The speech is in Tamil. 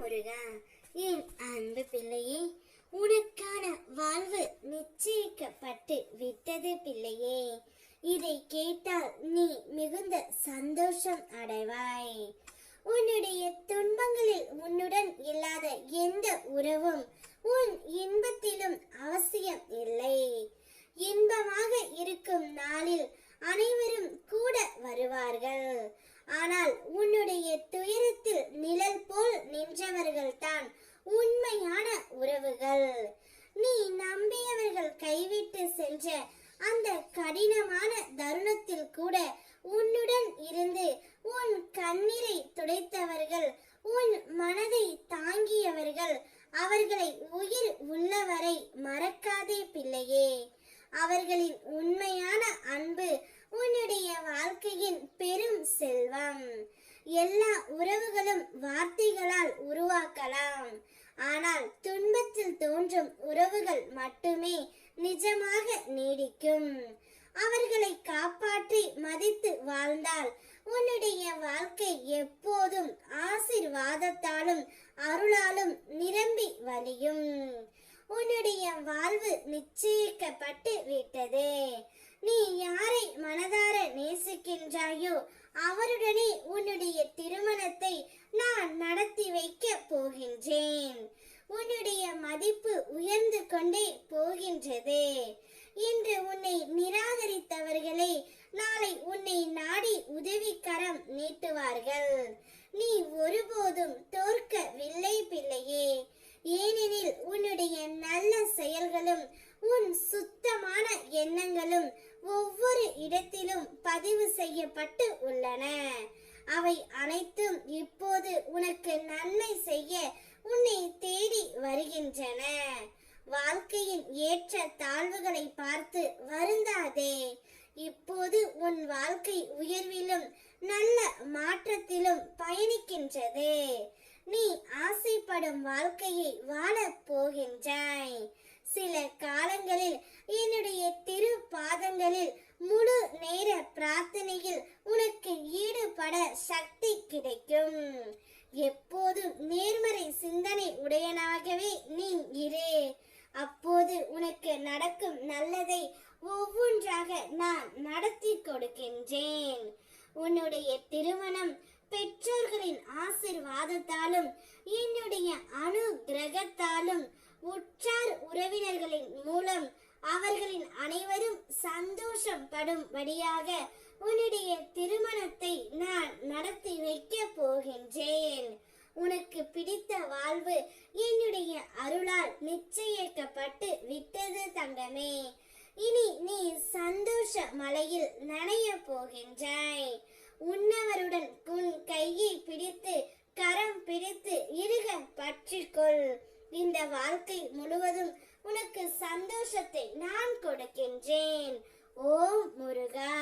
முருகா, என் அன்பு பிள்ளையே, உனக்கான வாழ்வு நிச்சயிக்கப்பட்டு விட்டது பிள்ளையே. இதை கேட்டால் நீ மிகுந்த சந்தோஷம் அடைவாய். உன்னுடைய துன்பங்களில் உன்னுடன் இல்லாத எந்த உறவும் உன் இன்பத்திலும் அவசியம் இல்லை. இன்பமாக இருக்கும் நாளில் அனைவரும் கூட வருவார்கள். ஆனால் உன்னுடைய துயரத்தில் நிழல் போல் நின்றவர்கள் தான் உண்மையான உறவுகள். நீ நம்பியவர்கள் கைவிட்டு சென்ற அந்த கடினமான தருணத்தில் கூட உன்னுடன் இருந்து உன் கண்ணீரை துடைத்தவர்கள், உன் மனதை தாங்கியவர்கள், அவர்களை உயிர் உள்ளவரை மறக்காதே பிள்ளையே. அவர்களின் உண்மையான அன்பு உன்னுடைய வாழ்க்கையின் பெரும் செல்வம். எல்லா உறவுகளும் வார்த்தைகளால் உருவாக்கலாம். ஆனால் துன்பத்தில் தோன்றும் உறவுகள் மட்டுமே நிஜமாக நீடிக்கும். அவர்களை காப்பாற்றி மதித்து வாழ்ந்தால் உன்னுடைய வாழ்க்கை எப்போதும் ஆசீர்வாதத்தாலும் அருளாலும் நிரம்பி வழியும். உன்னுடைய வாழ்வு நிச்சயிக்கப்பட்டு விட்டது. நீ யாரை மனதார நேசிக்கின்றாயோ அவருடனே உன்னுடைய திருமணத்தை நான் நடத்தி வைக்க போகின்றேன். உன்னுடைய மதிப்பு உயர்ந்து கொண்டே போகின்றது. இன்று உன்னை நிராகரித்தவர்களே நாளை உன்னை நாடி உதவிக்கரம் நீட்டுவார்கள். நீ ஒருபோதும் தோற்கவில்லை பிள்ளையே. ஏனெனில் உன்னுடைய நல்ல செயல்களும் உன் சுத்தமான எண்ணங்களும் ஒவ்வொரு இடத்திலும் பதிவு செய்யப்பட்டு உள்ளன. அவை அனைத்தும் இப்போது உனக்கு நன்மை செய்ய உன்னை தேடி வருகின்றன. வாழ்க்கையின் ஏற்ற தாழ்வுகளை பார்த்து வருந்தாதே. இப்போது உன் வாழ்க்கை உயர்விலும் நல்ல மாற்றத்திலும் பயணிக்கின்றது. நீ ஆசைப்படும் வாழ்க்கையை வாழப் போகின்றாய். சில காலங்களில் என்னுடைய திரு பாதங்களில் முழு நேர பிரார்த்தனையில் உனக்கு ஈடுபட சக்தி கிடைக்கும். எப்போதும் நேர்மறை சிந்தனை உடையனாகவே நீ இரு. அப்போது உனக்கு நடக்கும் நல்லதை ஒவ்வொன்றாக நான் நடத்தி கொடுக்கின்றேன். உன்னுடைய திருமணம் பெற்றோர்களின் ஆசீர்வாதத்தாலும் என்னுடைய அனுகிரகத்தாலும் உற்றார் உறவினர்களின் மூலம் அவர்களின் அனைவரும் சந்தோஷம் படும்படியாக உன்னுடைய திருமணத்தை நான் நடத்தி வைக்க போகின்றேன். உனக்கு பிடித்த வாழ்வு என்னுடைய அருளால் நிச்சயிக்கப்பட்டு விட்டது தங்கமே. இனி நீ சந்தோஷ மலையில் நனைய போகின்றாய். உன்னவருடன் உன் கையை பிடித்து கரம் பிடித்து இறுக பற்றிக்கொள். இந்த வாழ்க்கை முழுவதும் உனக்கு சந்தோஷத்தை நான் கொடுக்கின்றேன். ஓம் முருகா.